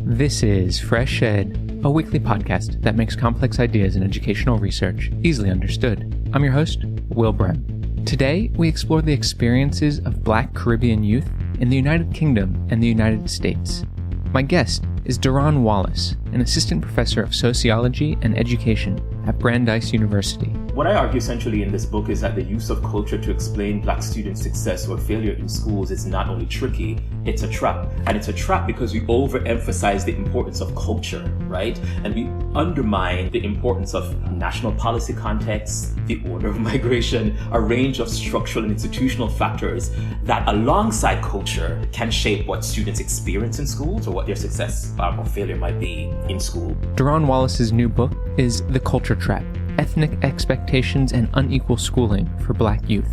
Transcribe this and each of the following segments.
This is FreshEd, a weekly podcast that makes complex ideas in educational research easily understood. I'm your host, Will Brehm. Today, we explore the experiences of Black Caribbean youth in the United Kingdom and the United States. My guest is Derron Wallace, an assistant professor of sociology and education at Brandeis University. What I argue essentially in this book is that the use of culture to explain Black student success or failure in schools is not only tricky, it's a trap. And it's a trap because we overemphasize the importance of culture, right? And we undermine the importance of national policy context, the order of migration, a range of structural and institutional factors that alongside culture can shape what students experience in schools or what their success or failure might be in school. Derron Wallace's new book is The Culture Trap: Ethnic Expectations and Unequal Schooling for Black Youth.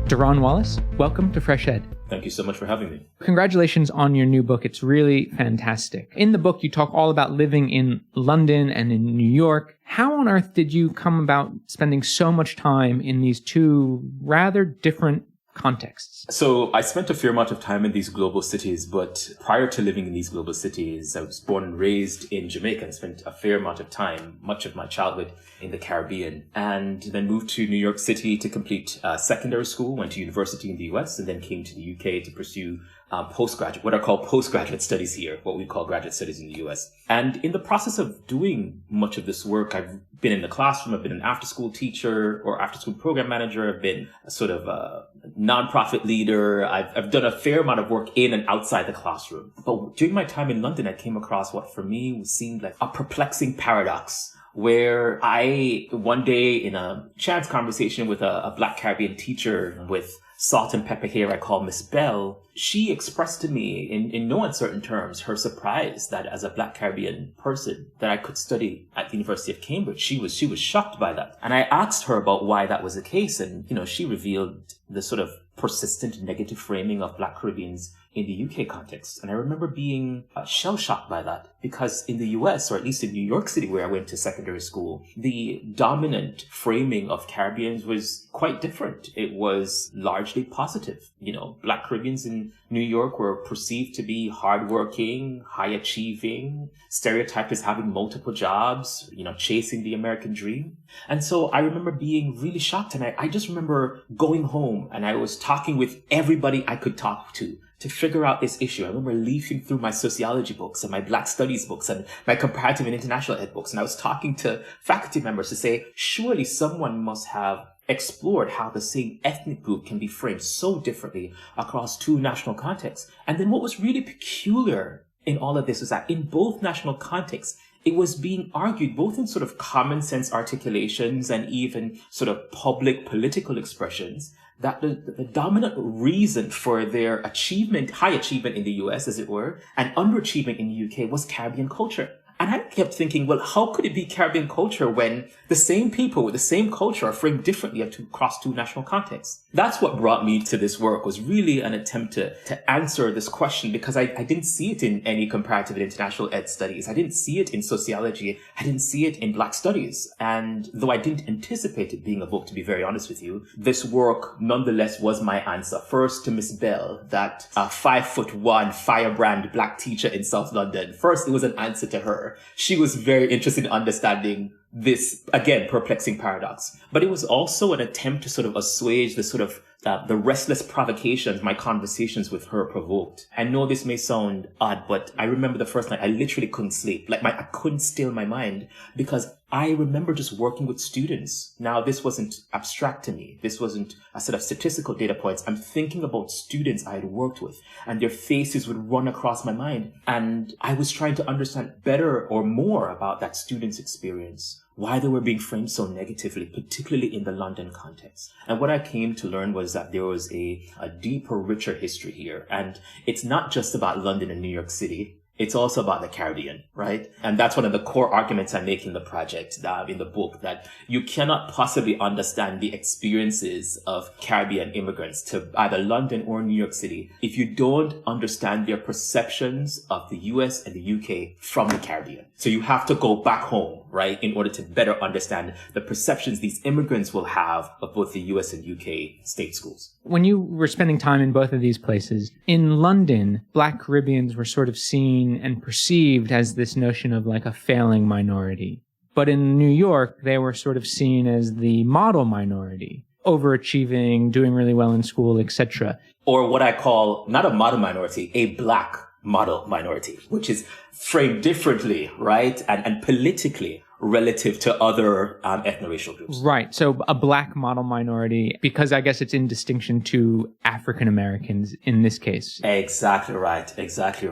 Derron Wallace, welcome to FreshEd. Thank you so much for having me. Congratulations on your new book. It's really fantastic. In the book, you talk all about living in London and in New York. How on earth did you come about spending so much time in these two rather different contexts? So I spent a fair amount of time in these global cities, but prior to living in these global cities, I was born and raised in Jamaica and spent a fair amount of time, much of my childhood, in the Caribbean, and then moved to New York City to complete secondary school, went to university in the US, and then came to the UK to pursue postgraduate, what are called postgraduate studies here, what we call graduate studies in the US. And in the process of doing much of this work, I've been in the classroom, I've been an after-school teacher or after-school program manager, I've been a sort of a nonprofit leader, I've done a fair amount of work in and outside the classroom. But during my time in London, I came across what for me seemed like a perplexing paradox, where I, one day in a chance conversation with a Black Caribbean teacher with salt and pepper hair I call Miss Bell, she expressed to me in no uncertain terms her surprise that as a Black Caribbean person that I could study at the University of Cambridge. She was shocked by that. And I asked her about why that was the case. And, she revealed the sort of persistent negative framing of Black Caribbeans in the UK context. And I remember being shell-shocked by that because in the US, or at least in New York City where I went to secondary school, the dominant framing of Caribbeans was quite different. It was largely positive. Black Caribbeans in New York were perceived to be hardworking, high-achieving, stereotyped as having multiple jobs, chasing the American dream. And so I remember being really shocked. And I just remember going home and I was talking with everybody I could talk to figure out this issue. I remember leafing through my sociology books and my Black studies books and my comparative and international ed books. And I was talking to faculty members to say, surely someone must have explored how the same ethnic group can be framed so differently across two national contexts. And then what was really peculiar in all of this was that in both national contexts, it was being argued both in sort of common sense articulations and even sort of public political expressions that the dominant reason for their achievement, high achievement in the US, as it were, and underachievement in the UK was Caribbean culture. And I kept thinking, well, how could it be Caribbean culture when the same people with the same culture are framed differently across two national contexts? That's what brought me to this work, was really an attempt to answer this question, because I didn't see it in any comparative and international ed studies. I didn't see it in sociology. I didn't see it in Black studies. And though I didn't anticipate it being a book, to be very honest with you, this work nonetheless was my answer. First to Miss Bell, that 5'1" firebrand Black teacher in South London. First, it was an answer to her. She was very interested in understanding this, again, perplexing paradox. But it was also an attempt to sort of assuage the sort of the restless provocations my conversations with her provoked. I know this may sound odd, but I remember the first night I literally couldn't sleep. I couldn't still my mind because I remember just working with students. Now, this wasn't abstract to me. This wasn't a set of statistical data points. I'm thinking about students I had worked with and their faces would run across my mind. And I was trying to understand better or more about that student's experience, why they were being framed so negatively, particularly in the London context. And what I came to learn was that there was a deeper, richer history here. And it's not just about London and New York City. It's also about the Caribbean, right? And that's one of the core arguments I make in the project, in the book, that you cannot possibly understand the experiences of Caribbean immigrants to either London or New York City if you don't understand their perceptions of the US and the UK from the Caribbean. So you have to go back home, right, in order to better understand the perceptions these immigrants will have of both the US and UK state schools. When you were spending time in both of these places, in London, Black Caribbeans were sort of seen and perceived as this notion of like a failing minority. But in New York, they were sort of seen as the model minority, overachieving, doing really well in school, etc. Or what I call, not a model minority, a Black model minority, which is framed differently, right? And politically relative to other ethno-racial groups. Right. So a Black model minority, because I guess it's in distinction to African Americans in this case. Exactly right. Exactly.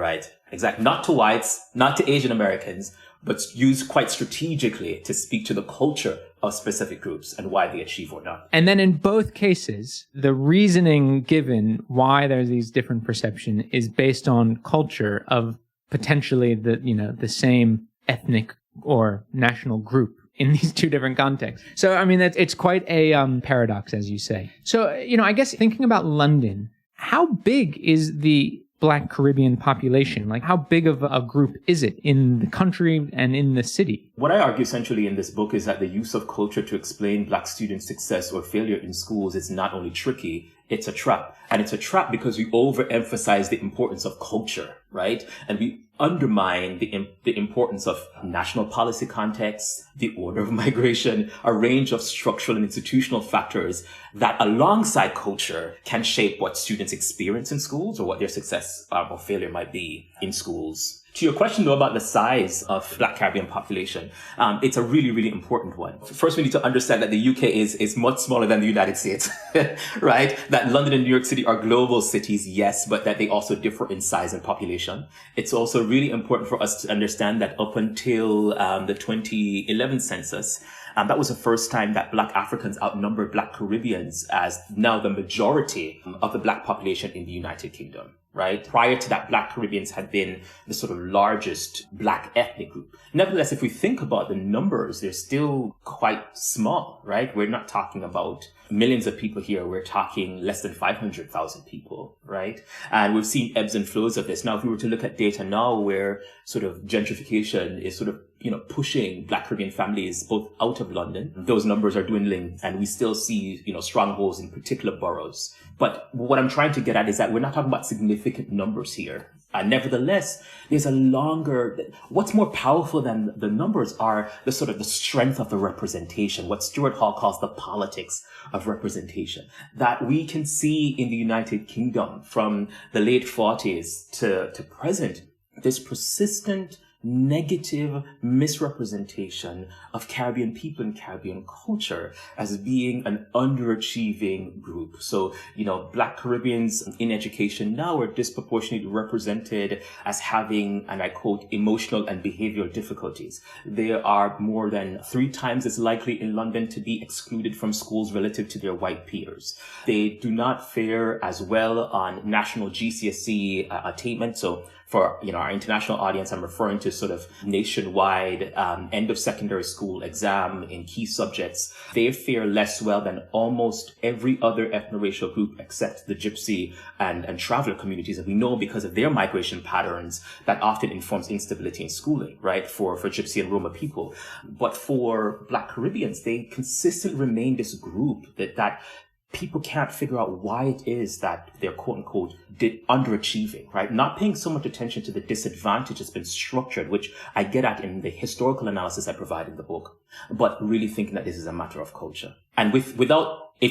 Not to whites, not to Asian Americans, but used quite strategically to speak to the culture of specific groups and why they achieve or not. And then in both cases, the reasoning given why there's these different perceptions is based on culture of potentially the same ethnic or national group in these two different contexts. So, I mean, it's quite a paradox, as you say. So, I guess thinking about London, how big is the Black Caribbean population? Like, how big of a group is it in the country and in the city? What I argue essentially in this book is that the use of culture to explain Black student success or failure in schools is not only tricky, it's a trap. And it's a trap because we overemphasize the importance of culture, right? And we undermine the importance of national policy context, the order of migration, a range of structural and institutional factors that alongside culture can shape what students experience in schools or what their success or failure might be in schools. To your question, though, about the size of Black Caribbean population, it's a really, really important one. First, we need to understand that the UK is much smaller than the United States, right? That London and New York City are global cities, yes, but that they also differ in size and population. It's also really important for us to understand that up until the 2011 census, that was the first time that Black Africans outnumbered Black Caribbeans as now the majority of the Black population in the United Kingdom. Right? Prior to that, Black Caribbeans had been the sort of largest Black ethnic group. Nevertheless, if we think about the numbers, they're still quite small, right? We're not talking about millions of people here. We're talking less than 500,000 people, right? And we've seen ebbs and flows of this. Now, if we were to look at data now where sort of gentrification is sort of, pushing Black Caribbean families both out of London, those numbers are dwindling and we still see, strongholds in particular boroughs. But what I'm trying to get at is that we're not talking about significant numbers here. Nevertheless, there's what's more powerful than the numbers are the sort of the strength of the representation, what Stuart Hall calls the politics of representation, that we can see in the United Kingdom from the late 40s to present, this persistent negative misrepresentation of Caribbean people and Caribbean culture as being an underachieving group. So, Black Caribbeans in education now are disproportionately represented as having, and I quote, emotional and behavioral difficulties. They are more than 3 times as likely in London to be excluded from schools relative to their white peers. They do not fare as well on national GCSE attainment. So for our international audience, I'm referring to sort of nationwide end of secondary school exam in key subjects. They fare less well than almost every other ethno-racial group except the Gypsy and traveler communities. And we know because of their migration patterns that often informs instability in schooling, right, for Gypsy and Roma people. But for Black Caribbeans, they consistently remain this group that people can't figure out why it is that they're quote unquote underachieving, right? Not paying so much attention to the disadvantage that's been structured, which I get at in the historical analysis I provide in the book, but really thinking that this is a matter of culture. And if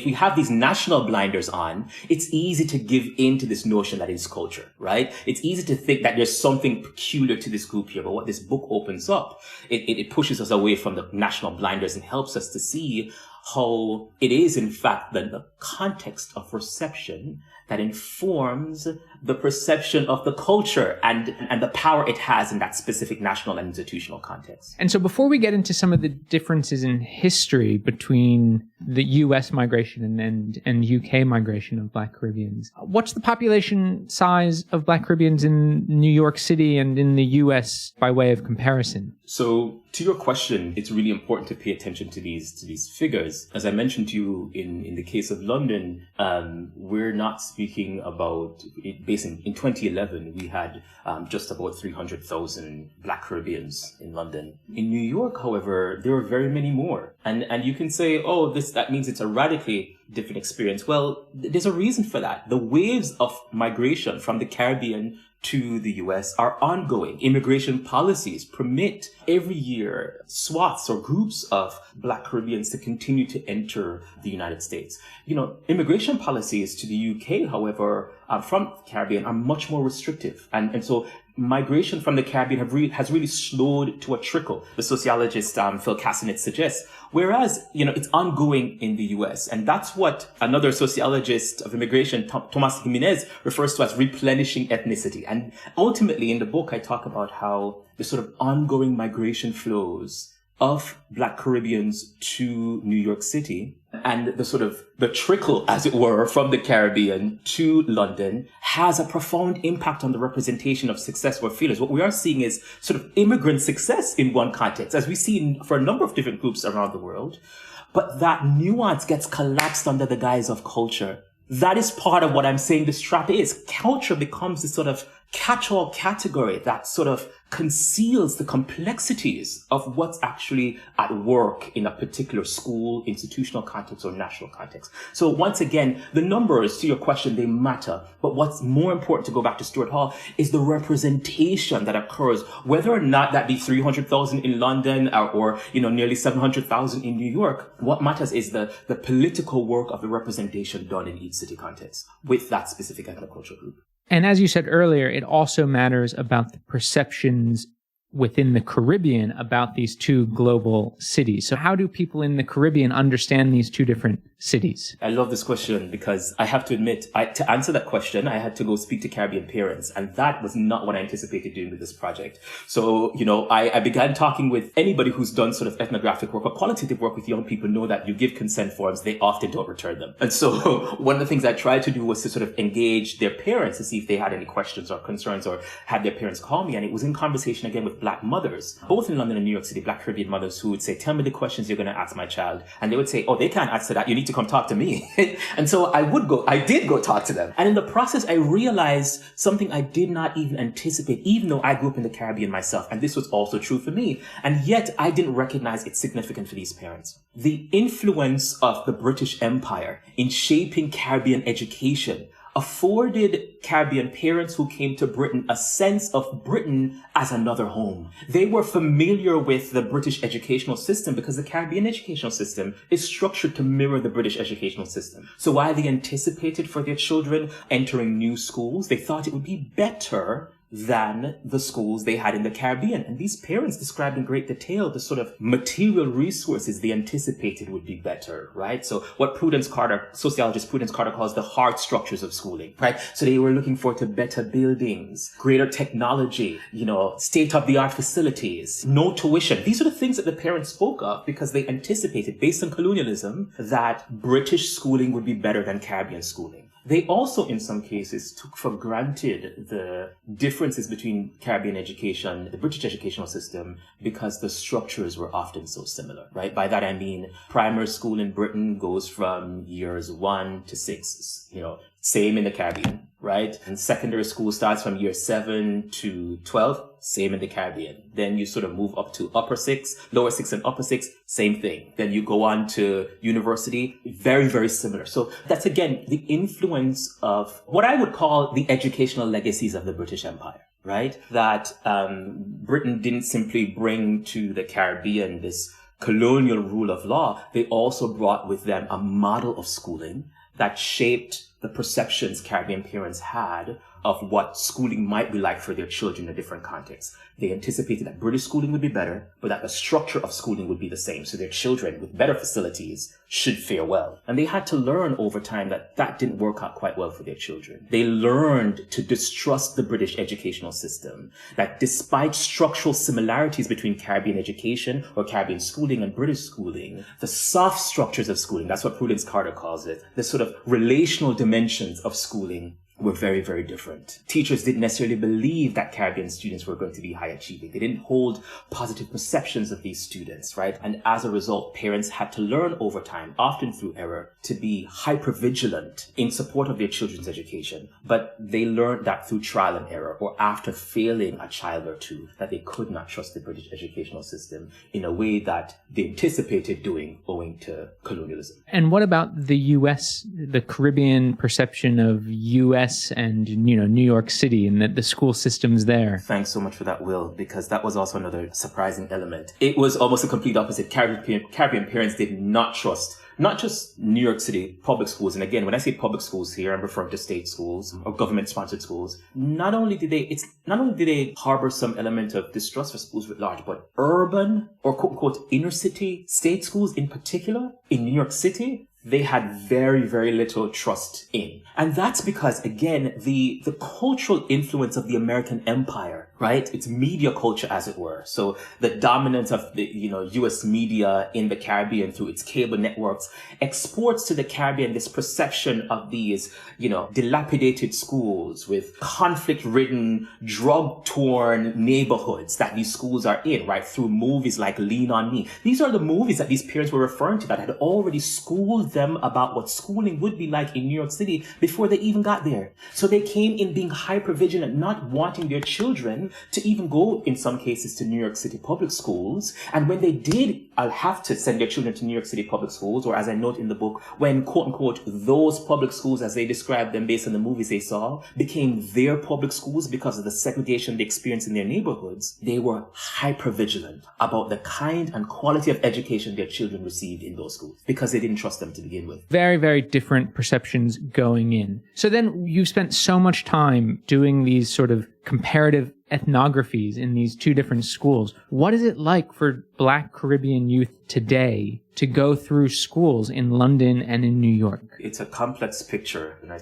we have these national blinders on, it's easy to give in to this notion that it's culture, right? It's easy to think that there's something peculiar to this group here. But what this book opens up, it pushes us away from the national blinders and helps us to see how it is, in fact, the context of reception that informs the perception of the culture and the power it has in that specific national and institutional context. And so before we get into some of the differences in history between the US migration and UK migration of Black Caribbeans, what's the population size of Black Caribbeans in New York City and in the US by way of comparison? So to your question, it's really important to pay attention to these figures. As I mentioned to you, in the case of London, we're not speaking about it. In 2011, we had just about 300,000 Black Caribbeans in London. In New York, however, there are very many more. And you can say, oh, that means it's a radically different experience. Well, there's a reason for that. The waves of migration from the Caribbean to the US are ongoing. Immigration policies permit every year swaths or groups of Black Caribbeans to continue to enter the United States. Immigration policies to the UK, however, from the Caribbean are much more restrictive. And so migration from the Caribbean has really slowed to a trickle, the sociologist Phil Cassanet suggests, whereas, it's ongoing in the US. And that's what another sociologist of immigration, Tomas Jimenez, refers to as replenishing ethnicity. And ultimately, in the book, I talk about how the sort of ongoing migration flows of Black Caribbeans to New York City and the trickle, as it were, from the Caribbean to London has a profound impact on the representation of successful feelers. What we are seeing is sort of immigrant success in one context, as we see for a number of different groups around the world. But that nuance gets collapsed under the guise of culture. That is part of what I'm saying this trap is. Culture becomes this sort of catch-all category that sort of conceals the complexities of what's actually at work in a particular school, institutional context, or national context. So once again, the numbers, to your question, they matter. But what's more important, to go back to Stuart Hall, is the representation that occurs, whether or not that be 300,000 in London or nearly 700,000 in New York. What matters is the political work of the representation done in each city context with that specific ethnocultural group. And as you said earlier, it also matters about the perceptions within the Caribbean about these two global cities. So how do people in the Caribbean understand these two different cities? I love this question because I have to admit, to answer that question, I had to go speak to Caribbean parents, and that was not what I anticipated doing with this project. So, I began talking with anybody who's done sort of ethnographic work or qualitative work with young people know that you give consent forms, they often don't return them. And so one of the things I tried to do was to sort of engage their parents to see if they had any questions or concerns or had their parents call me. And it was in conversation again with Black mothers, both in London and New York City, Black Caribbean mothers who would say, tell me the questions you're going to ask my child. And they would say, oh, they can't answer that. You need to come talk to me. And so I did go talk to them. And in the process, I realized something I did not even anticipate, even though I grew up in the Caribbean myself. And this was also true for me. And yet I didn't recognize its significance for these parents. The influence of the British Empire in shaping Caribbean education afforded Caribbean parents who came to Britain a sense of Britain as another home. They were familiar with the British educational system because the Caribbean educational system is structured to mirror the British educational system. So while they anticipated for their children entering new schools, they thought it would be better than the schools they had in the Caribbean. And these parents described in great detail the sort of material resources they anticipated would be better, right? So what sociologist Prudence Carter calls the hard structures of schooling, right? So they were looking forward to better buildings, greater technology, state-of-the-art facilities, no tuition. These are the things that the parents spoke of because they anticipated, based on colonialism, that British schooling would be better than Caribbean schooling. They also, in some cases, took for granted the differences between Caribbean education, the British educational system, because the structures were often so similar, right? By that I mean primary school in Britain goes from years 1 to 6, same in the Caribbean, right? And secondary school starts from year 7 to 12, same in the Caribbean. Then you sort of move up to upper 6, lower 6 and upper 6, same thing. Then you go on to university, very, very similar. So that's, again, the influence of what I would call the educational legacies of the British Empire, right? That Britain didn't simply bring to the Caribbean this colonial rule of law. They also brought with them a model of schooling that shaped the perceptions Caribbean parents had of what schooling might be like for their children in a different context. They anticipated that British schooling would be better, but that the structure of schooling would be the same. So their children with better facilities should fare well. And they had to learn over time that that didn't work out quite well for their children. They learned to distrust the British educational system, that despite structural similarities between Caribbean education or Caribbean schooling and British schooling, the soft structures of schooling, that's what Prudence Carter calls it, the sort of relational dimensions of schooling were very, very different. Teachers didn't necessarily believe that Caribbean students were going to be high achieving. They didn't hold positive perceptions of these students, right? And as a result, parents had to learn over time, often through error, to be hypervigilant in support of their children's education. But they learned that through trial and error, or after failing a child or two, that they could not trust the British educational system in a way that they anticipated doing owing to colonialism. And what about the U.S., the Caribbean perception of U.S. and, New York City and the school systems there? Thanks so much for that, Will, because that was also another surprising element. It was almost a complete opposite. Caribbean parents did not trust not just New York City public schools. And again, when I say public schools here, I'm referring to state schools or government-sponsored schools. Not only did they harbor some element of distrust for schools writ large, but urban or quote-unquote inner city state schools in particular in New York City, they had very, very little trust in. And that's because, again, the cultural influence of the American empire, right? It's media culture, as it were. So the dominance of the, U.S. media in the Caribbean through its cable networks exports to the Caribbean this perception of these, dilapidated schools with conflict-ridden, drug-torn neighborhoods that these schools are in, right? Through movies like Lean on Me. These are the movies that these parents were referring to that had already schooled them about what schooling would be like in New York City before they even got there. So they came in being hyper-vigilant, not wanting their children to even go, in some cases, to New York City public schools. And when they did have to send their children to New York City public schools, or as I note in the book, when, quote-unquote, those public schools, as they described them based on the movies they saw, became their public schools because of the segregation they experienced in their neighborhoods, they were hyper-vigilant about the kind and quality of education their children received in those schools because they didn't trust them to begin with. Very, very different perceptions going in. So then you've spent so much time doing these sort of comparative ethnographies in these two different schools. What is it like for Black Caribbean youth today to go through schools in London and in New York? It's a complex picture, and I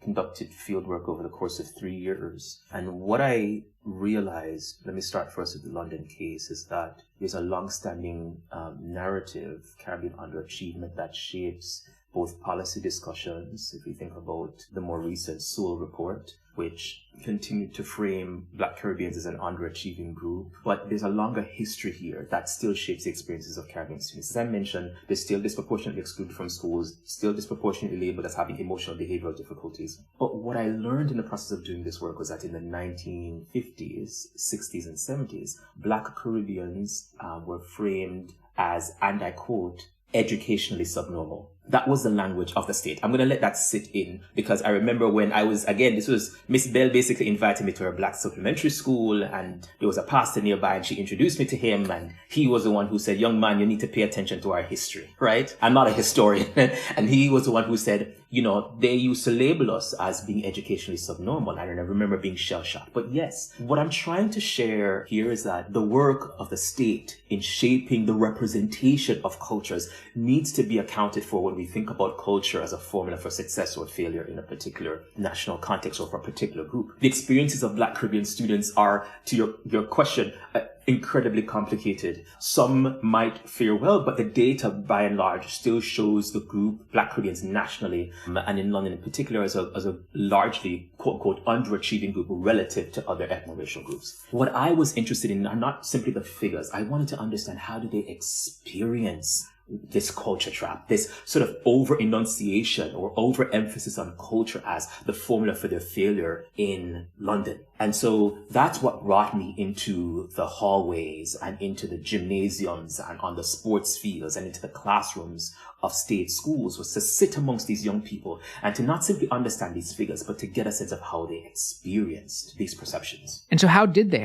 conducted fieldwork over the course of 3 years. And what I realized, let me start first with the London case, is that there's a long-standing narrative, Caribbean underachievement, that shapes both policy discussions. If we think about the more recent Sewell report, which continued to frame Black Caribbeans as an underachieving group. But there's a longer history here that still shapes the experiences of Caribbean students. As I mentioned, they're still disproportionately excluded from schools, still disproportionately labeled as having emotional behavioral difficulties. But what I learned in the process of doing this work was that in the 1950s, 60s, and 70s, Black Caribbeans were framed as, and I quote, educationally subnormal. That was the language of the state. I'm going to let that sit in because I remember when I was, again, this was Miss Bell basically invited me to her Black supplementary school, and there was a pastor nearby and she introduced me to him, and he was the one who said, "Young man, you need to pay attention to our history," right? I'm not a historian. And he was the one who said, they used to label us as being educationally subnormal. And I remember being shell-shocked. But yes, what I'm trying to share here is that the work of the state in shaping the representation of cultures needs to be accounted for when we think about culture as a formula for success or failure in a particular national context or for a particular group. The experiences of Black Caribbean students are, to your question, incredibly complicated. Some might fare well, but the data by and large still shows the group, Black Caribbeans nationally, and in London in particular, as a largely, quote unquote, underachieving group relative to other ethno-racial groups. What I was interested in are not simply the figures. I wanted to understand, how do they experience this culture trap, this sort of over-enunciation or over-emphasis on culture as the formula for their failure in London. And so that's what brought me into the hallways and into the gymnasiums and on the sports fields and into the classrooms of state schools was to sit amongst these young people and to not simply understand these figures, but to get a sense of how they experienced these perceptions. And so how did they,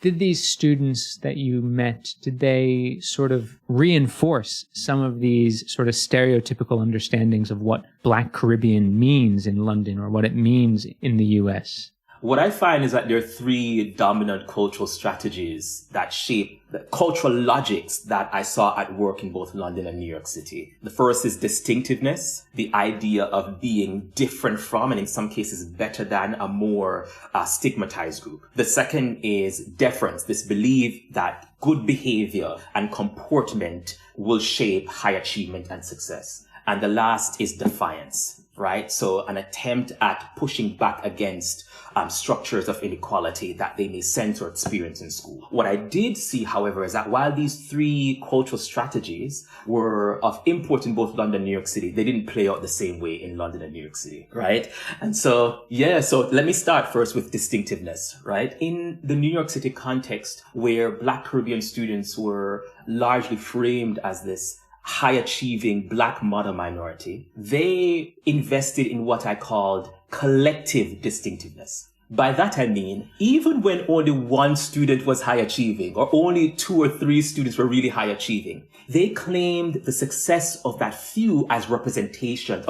did these students that you met, did they sort of reinforce some of these sort of stereotypical understandings of what Black Caribbean means in London or what it means in the US? What I find is that there are three dominant cultural strategies that shape the cultural logics that I saw at work in both London and New York City. The first is distinctiveness, the idea of being different from, and in some cases better than, a more stigmatized group. The second is deference, this belief that good behavior and comportment will shape high achievement and success. And the last is defiance, right? So an attempt at pushing back against structures of inequality that they may sense or experience in school. What I did see, however, is that while these three cultural strategies were of import in both London and New York City, they didn't play out the same way in London and New York City, right? And so let me start first with distinctiveness, right? In the New York City context, where Black Caribbean students were largely framed as this high-achieving Black model minority, they invested in what I called collective distinctiveness. By that I mean, even when only one student was high-achieving, or only 2 or 3 students were really high-achieving, they claimed the success of that few as a representation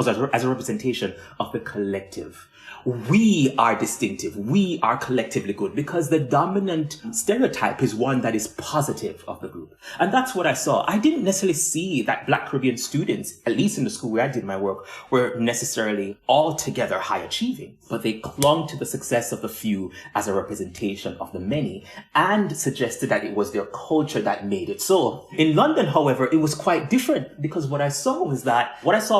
of the collective. We are distinctive. We are collectively good, because the dominant stereotype is one that is positive of the group. And that's what I saw. I didn't necessarily see that Black Caribbean students, at least in the school where I did my work, were necessarily altogether high achieving, but they clung to the success of the few as a representation of the many and suggested that it was their culture that made it so. In London, however, it was quite different, because what I saw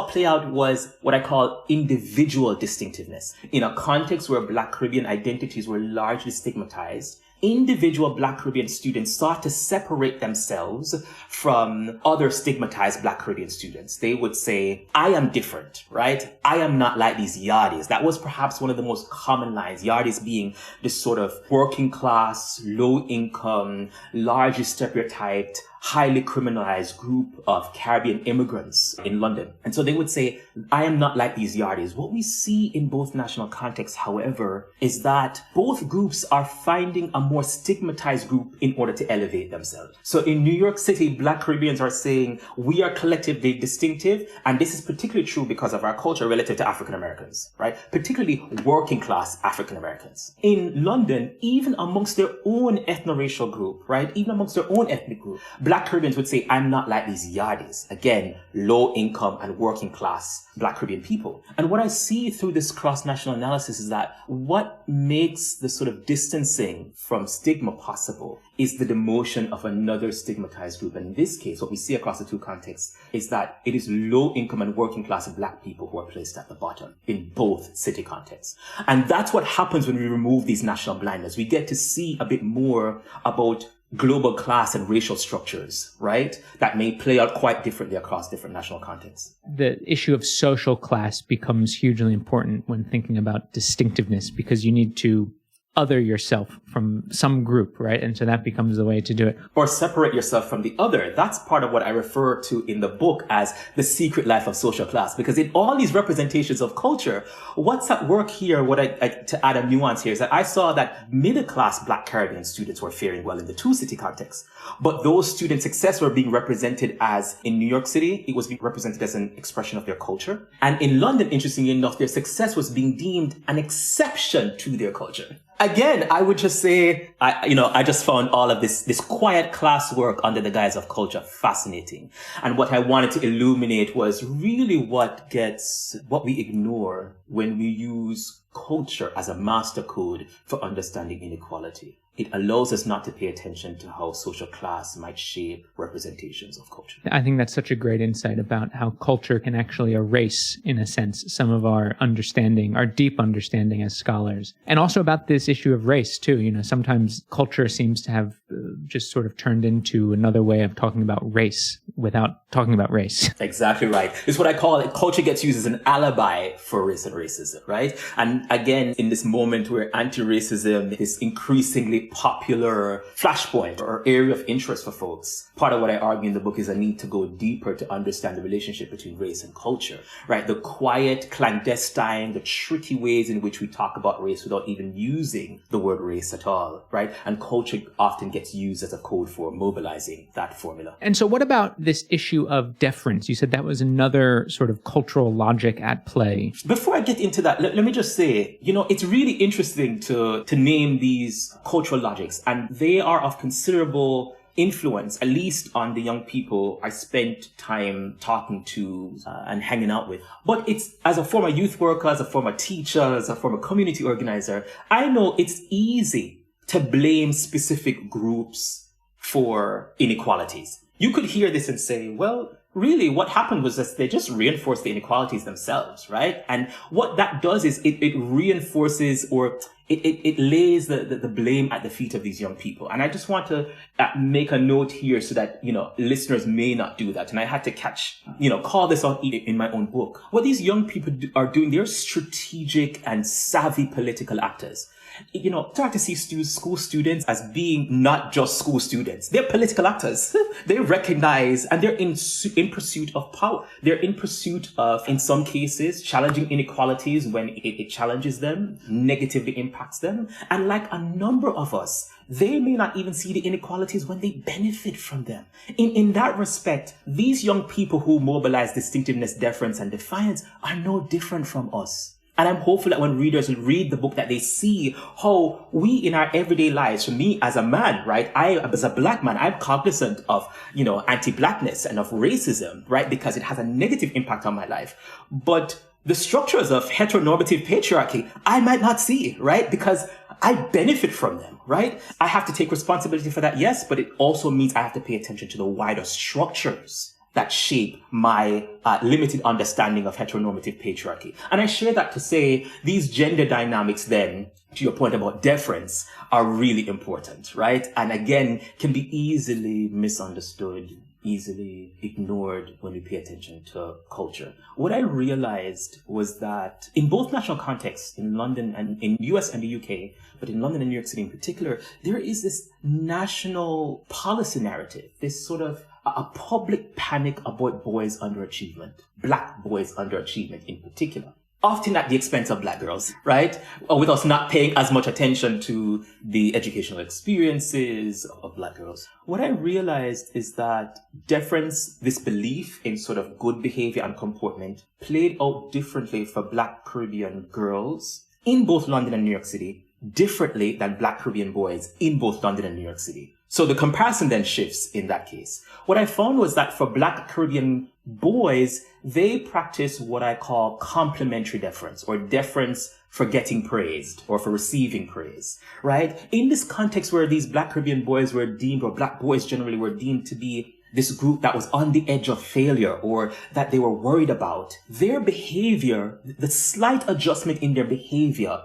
play out was what I call individual distinctiveness. In a context where Black Caribbean identities were largely stigmatized, individual Black Caribbean students sought to separate themselves from other stigmatized Black Caribbean students. They would say, I am different, right? I am not like these yardis. That was perhaps one of the most common lines, yardis being this sort of working class, low income, largely stereotyped, highly criminalized group of Caribbean immigrants in London. And so they would say, I am not like these yardis. What we see in both national contexts, however, is that both groups are finding a more stigmatized group in order to elevate themselves. So in New York City, Black Caribbeans are saying, we are collectively distinctive. And this is particularly true because of our culture relative to African Americans, right? Particularly working class African Americans. In London, even amongst their own ethno-racial group, right? Even amongst their own ethnic group, Black Caribbeans would say, I'm not like these yardis. Again, low income and working class Black Caribbean people. And what I see through this cross-national analysis is that what makes the sort of distancing from stigma possible is the demotion of another stigmatized group. And in this case, what we see across the two contexts is that it is low income and working class Black people who are placed at the bottom in both city contexts. And that's what happens when we remove these national blinders. We get to see a bit more about global class and racial structures, right? That may play out quite differently across different national contexts. The issue of social class becomes hugely important when thinking about distinctiveness, because you need to other yourself from some group, right? And so that becomes the way to do it. Or separate yourself from the other. That's part of what I refer to in the book as the secret life of social class. Because in all these representations of culture, what's at work here, to add a nuance here, is that I saw that middle-class Black Caribbean students were faring well in the two-city context. But those students' success were being represented as, in New York City, it was being represented as an expression of their culture. And in London, interestingly enough, their success was being deemed an exception to their culture. Again, I would just say, I just found all of this quiet class work under the guise of culture fascinating. And what I wanted to illuminate was really what we ignore when we use culture as a master code for understanding inequality. It allows us not to pay attention to how social class might shape representations of culture. I think that's such a great insight about how culture can actually erase, in a sense, some of our understanding, our deep understanding as scholars. And also about this issue of race, too. Sometimes culture seems to have just sort of turned into another way of talking about race, without talking about race. Exactly right. It's what I call it. Culture gets used as an alibi for race and racism, right? And again, in this moment where anti-racism is increasingly popular flashpoint or area of interest for folks, part of what I argue in the book is a need to go deeper to understand the relationship between race and culture, right? The quiet, clandestine, the tricky ways in which we talk about race without even using the word race at all, right? And culture often gets used as a code for mobilizing that formula. And so what about this issue of deference? You said that was another sort of cultural logic at play. Before I get into that, let me just say, it's really interesting to name these cultural logics, and they are of considerable influence, at least on the young people I spent time talking to and hanging out with. But it's, as a former youth worker, as a former teacher, as a former community organizer, I know it's easy to blame specific groups for inequalities. You could hear this and say, well, really, what happened was that they just reinforced the inequalities themselves, right? And what that does is it reinforces or it lays the blame at the feet of these young people. And I just want to make a note here so that, listeners may not do that. And I had to call this out in my own book. What these young people are doing, they're strategic and savvy political actors. Start to see school students as being not just school students. They're political actors. They recognize and they're in pursuit of power. They're in pursuit of, in some cases, challenging inequalities when it challenges them, negatively impacts them. And like a number of us, they may not even see the inequalities when they benefit from them. In that respect, these young people who mobilize distinctiveness, deference, and defiance are no different from us. And I'm hopeful that when readers will read the book, that they see how we in our everyday lives, for me as a man, right? As a black man, I'm cognizant of, anti-blackness and of racism, right? Because it has a negative impact on my life. But the structures of heteronormative patriarchy, I might not see, right? Because I benefit from them, right? I have to take responsibility for that, yes, but it also means I have to pay attention to the wider structures that shape my limited understanding of heteronormative patriarchy. And I share that to say these gender dynamics then, to your point about deference, are really important, right? And again, can be easily misunderstood, easily ignored when we pay attention to culture. What I realized was that in both national contexts, in London and in US and the UK, but in London and New York City in particular, there is this national policy narrative, this sort of a public panic about boys' underachievement, black boys' underachievement in particular, often at the expense of black girls, right? Or with us not paying as much attention to the educational experiences of black girls. What I realized is that deference, this belief in sort of good behavior and comportment, played out differently for black Caribbean girls in both London and New York City, differently than black Caribbean boys in both London and New York City. So the comparison then shifts in that case. What I found was that for black Caribbean boys, they practice what I call complementary deference, or deference for getting praised or for receiving praise, right? In this context where these black Caribbean boys were deemed, or black boys generally were deemed to be this group that was on the edge of failure or that they were worried about, their behavior, the slight adjustment in their behavior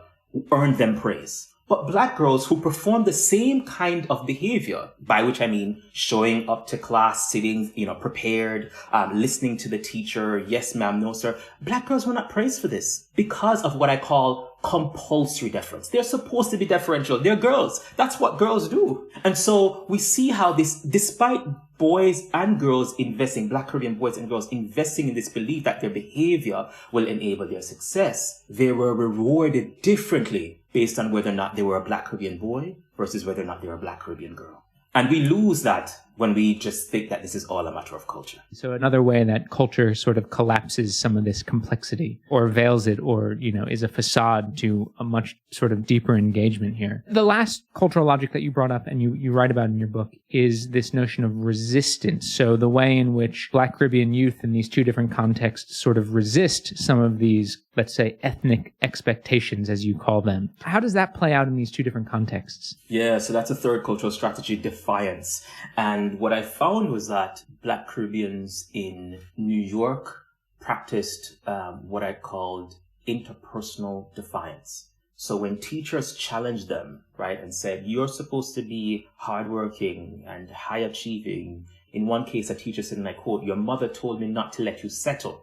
earned them praise. But black girls who perform the same kind of behavior, by which I mean showing up to class, sitting, prepared, listening to the teacher, yes ma'am, no sir, black girls were not praised for this because of what I call compulsory deference. They're supposed to be deferential. They're girls. That's what girls do. And so we see how this, despite boys and girls investing, black Caribbean boys and girls investing in this belief that their behavior will enable their success, they were rewarded differently based on whether or not they were a black Caribbean boy versus whether or not they were a black Caribbean girl. And we lose that when we just think that this is all a matter of culture. So another way that culture sort of collapses some of this complexity or veils it or, is a facade to a much sort of deeper engagement here. The last cultural logic that you brought up and you write about in your book is this notion of resistance. So the way in which black Caribbean youth in these two different contexts sort of resist some of these, let's say, ethnic expectations, as you call them. How does that play out in these two different contexts? Yeah, so that's a third cultural strategy, defiance. And what I found was that black Caribbeans in New York practiced what I called interpersonal defiance. So when teachers challenged them, right, and said, you're supposed to be hardworking and high achieving In one case, a teacher said, and I quote, "Your mother told me not to let you settle."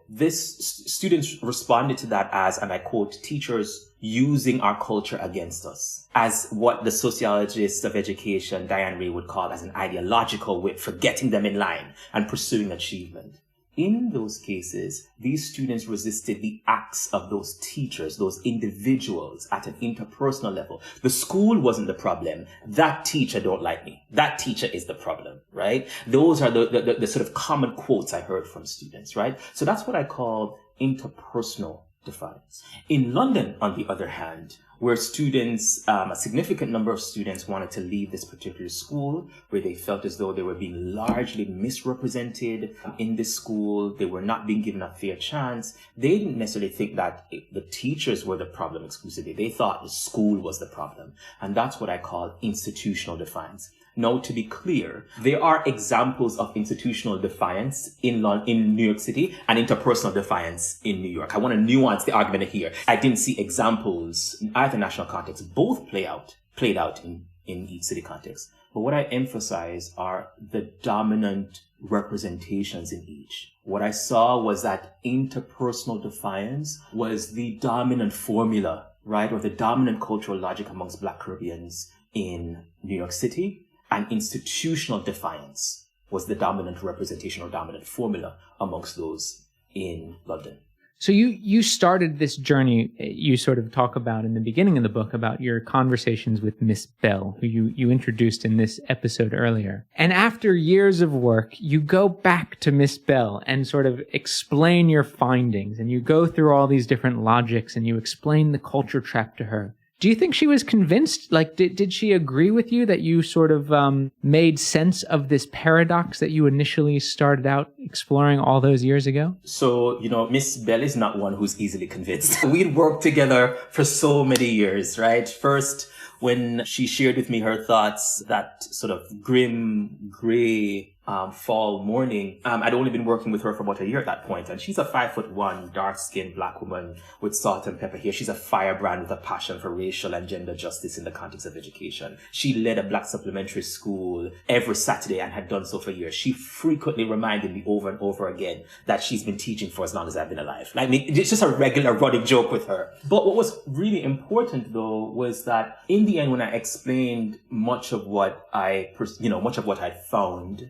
Students responded to that as, and I quote, "teachers using our culture against us," as what the sociologist of education, Diane Ray, would call as an ideological whip for getting them in line and pursuing achievement. In those cases, these students resisted the acts of those teachers, those individuals at an interpersonal level. The school wasn't the problem. That teacher don't like me. That teacher is the problem, right? Those are the sort of common quotes I heard from students, right? So that's what I call interpersonal defiance. In London, on the other hand, where students, a significant number of students wanted to leave this particular school, where they felt as though they were being largely misrepresented in this school, they were not being given a fair chance. They didn't necessarily think that the teachers were the problem exclusively. They thought the school was the problem. And that's what I call institutional defiance. Now, to be clear, there are examples of institutional defiance in New York City and interpersonal defiance in New York. I want to nuance the argument here. I didn't see examples in either national context. Both played out in each city context. But what I emphasize are the dominant representations in each. What I saw was that interpersonal defiance was the dominant formula, right, or the dominant cultural logic amongst Black Caribbeans in New York City. And institutional defiance was the dominant representation or dominant formula amongst those in London. So you started this journey, you sort of talk about in the beginning of the book about your conversations with Miss Bell, who you introduced in this episode earlier. And after years of work, you go back to Miss Bell and sort of explain your findings, and you go through all these different logics and you explain the culture trap to her. Do you think she was convinced? Like, did she agree with you that you sort of made sense of this paradox that you initially started out exploring all those years ago? So, Miss Bell is not one who's easily convinced. We'd worked together for so many years, right? First, when she shared with me her thoughts that sort of grim, gray fall morning, I'd only been working with her for about a year at that point, and she's a 5'1", dark-skinned Black woman with salt and pepper hair. She's a firebrand with a passion for racial and gender justice in the context of education. She led a Black supplementary school every Saturday and had done so for years. She frequently reminded me over and over again that she's been teaching for as long as I've been alive. I mean, it's just a regular running joke with her. But what was really important, though, was that in the end, when I explained much of what I found,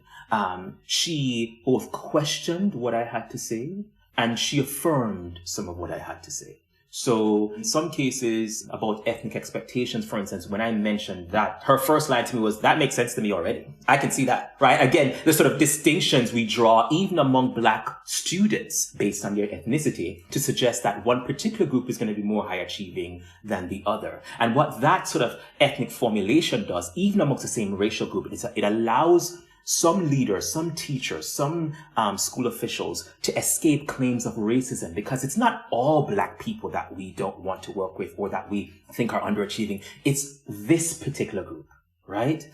she both questioned what I had to say and she affirmed some of what I had to say. So in some cases about ethnic expectations, for instance, when I mentioned that, her first line to me was, "That makes sense to me already. I can see that," right? Again, the sort of distinctions we draw even among Black students based on their ethnicity to suggest that one particular group is going to be more high achieving than the other. And what that sort of ethnic formulation does, even amongst the same racial group, is it allows some leaders, some teachers, some school officials to escape claims of racism, because it's not all Black people that we don't want to work with or that we think are underachieving. It's this particular group, right?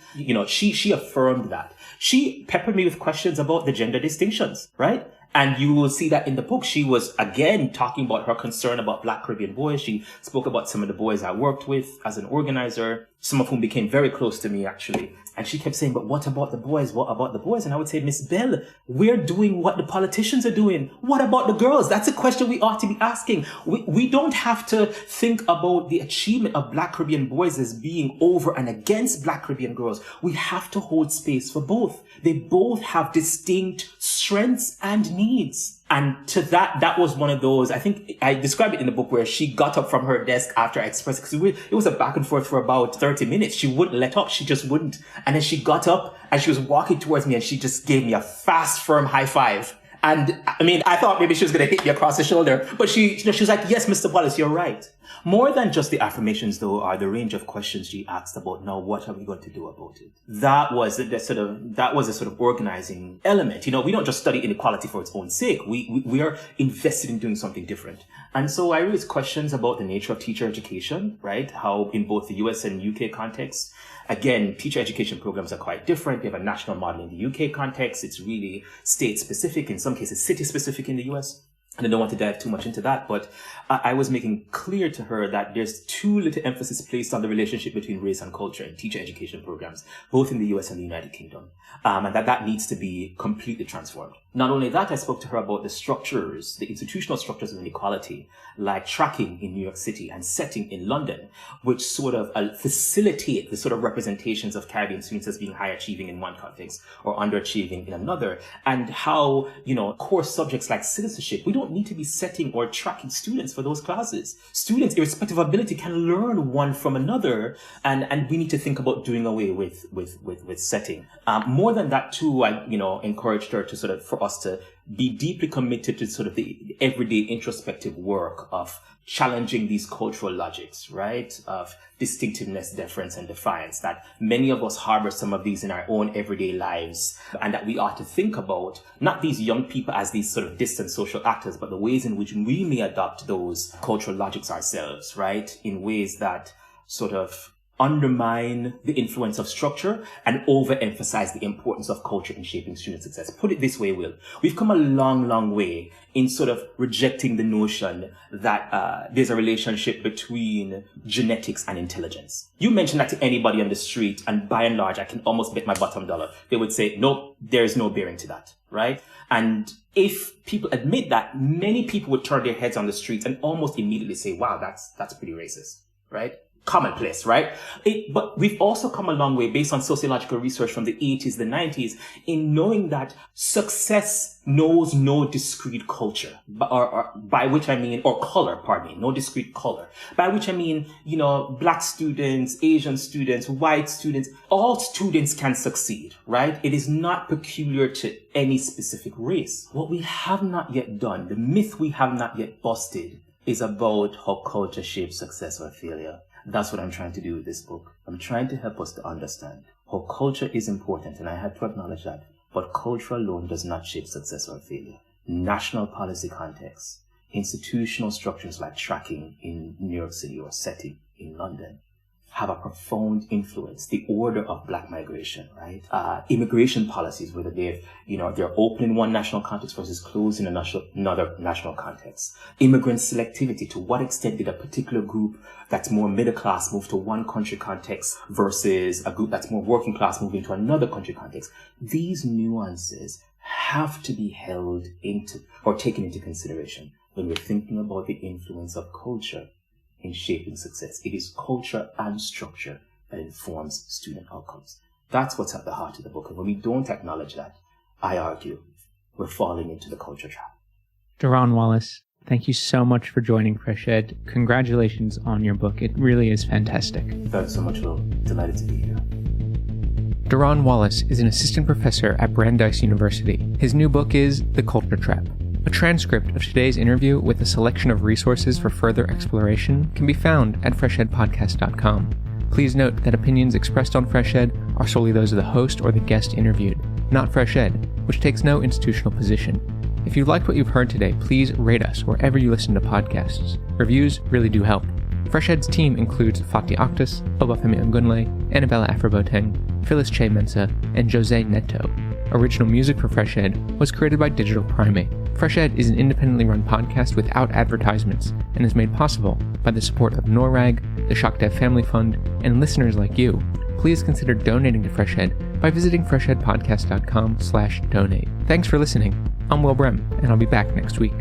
She affirmed that. She peppered me with questions about the gender distinctions, right? And you will see that in the book. She was, again, talking about her concern about Black Caribbean boys. She spoke about some of the boys I worked with as an organizer, some of whom became very close to me, actually. And she kept saying, "But what about the boys? What about the boys?" And I would say, "Miss Bell, we're doing what the politicians are doing. What about the girls?" That's a question we ought to be asking. We don't have to think about the achievement of Black Caribbean boys as being over and against Black Caribbean girls. We have to hold space for both. They both have distinct strengths and needs. And to that was one of those, I think I described it in the book, where she got up from her desk after I expressed, because it was a back and forth for about 30 minutes. She wouldn't let up. She just wouldn't. And then she got up and she was walking towards me and she just gave me a fast, firm high five. And I mean, I thought maybe she was going to hit me across the shoulder, but she was like, "Yes, Mr. Wallace, you're right." More than just the affirmations, though, are the range of questions she asked about, now what are we going to do about it? That was a sort of organizing element. We don't just study inequality for its own sake. We are invested in doing something different. And so I raised questions about the nature of teacher education, right? How in both the US and UK context, again, teacher education programs are quite different. We have a national model in the UK context. It's really state specific, in some cases city specific in the US. And I don't want to dive too much into that, but I was making clear to her that there's too little emphasis placed on the relationship between race and culture in teacher education programs, both in the US and the United Kingdom, and that needs to be completely transformed. Not only that, I spoke to her about the structures, the institutional structures of inequality, like tracking in New York City and setting in London, which sort of facilitate the sort of representations of Caribbean students as being high achieving in one context or underachieving in another, and how, core subjects like citizenship, we don't need to be setting or tracking students for those classes. Students, irrespective of ability, can learn one from another, and we need to think about doing away with setting. More than that too, I encouraged her to sort of, for us to be deeply committed to sort of the everyday introspective work of challenging these cultural logics, right? Of distinctiveness, deference, and defiance, that many of us harbor some of these in our own everyday lives, and that we ought to think about not these young people as these sort of distant social actors, but the ways in which we may adopt those cultural logics ourselves, right? In ways that sort of undermine the influence of structure and overemphasize the importance of culture in shaping student success. Put it this way, Will. We've come a long, long way in sort of rejecting the notion that there's a relationship between genetics and intelligence. You mention that to anybody on the street, and by and large, I can almost bet my bottom dollar, they would say, nope, there's no bearing to that, right? And if people admit that, many people would turn their heads on the streets and almost immediately say, wow, that's pretty racist, right? Commonplace, right? But we've also come a long way based on sociological research from the 80s, the 90s, in knowing that success knows no discrete culture, or by which I mean, or color, pardon me, no discrete color. By which I mean, Black students, Asian students, white students, all students can succeed, right? It is not peculiar to any specific race. What we have not yet done, the myth we have not yet busted, is about how culture shapes success or failure. That's what I'm trying to do with this book. I'm trying to help us to understand how culture is important, and I had to acknowledge that, but culture alone does not shape success or failure. National policy contexts, institutional structures like tracking in New York City or setting in London have a profound influence. The order of Black migration, right? Immigration policies, whether they're open in one national context versus closed in another national context. Immigrant selectivity, to what extent did a particular group that's more middle class move to one country context versus a group that's more working class moving to another country context? These nuances have to be held into or taken into consideration when we're thinking about the influence of culture in shaping success. It is culture and structure that informs student outcomes. That's what's at the heart of the book. And when we don't acknowledge that, I argue we're falling into the culture trap. Derron Wallace, thank you so much for joining FreshEd. Congratulations on your book. It really is fantastic. Thanks so much, Will. Delighted to be here. Derron Wallace is an assistant professor at Brandeis University. His new book is The Culture Trap. A transcript of today's interview with a selection of resources for further exploration can be found at freshedpodcast.com. Please note that opinions expressed on FreshEd are solely those of the host or the guest interviewed, not FreshEd, which takes no institutional position. If you liked what you've heard today, please rate us wherever you listen to podcasts. Reviews really do help. FreshEd's team includes Fatih Akhtas, Obafemi Ngunle, Annabella Afroboteng, Phyllis Che Mensa, and Jose Neto. Original music for FreshEd was created by Digital Primate. FreshEd is an independently run podcast without advertisements and is made possible by the support of NORAG, the ShockDev Family Fund, and listeners like you. Please consider donating to FreshEd by visiting freshedpodcast.com/donate. Thanks for listening. I'm Will Brem, and I'll be back next week.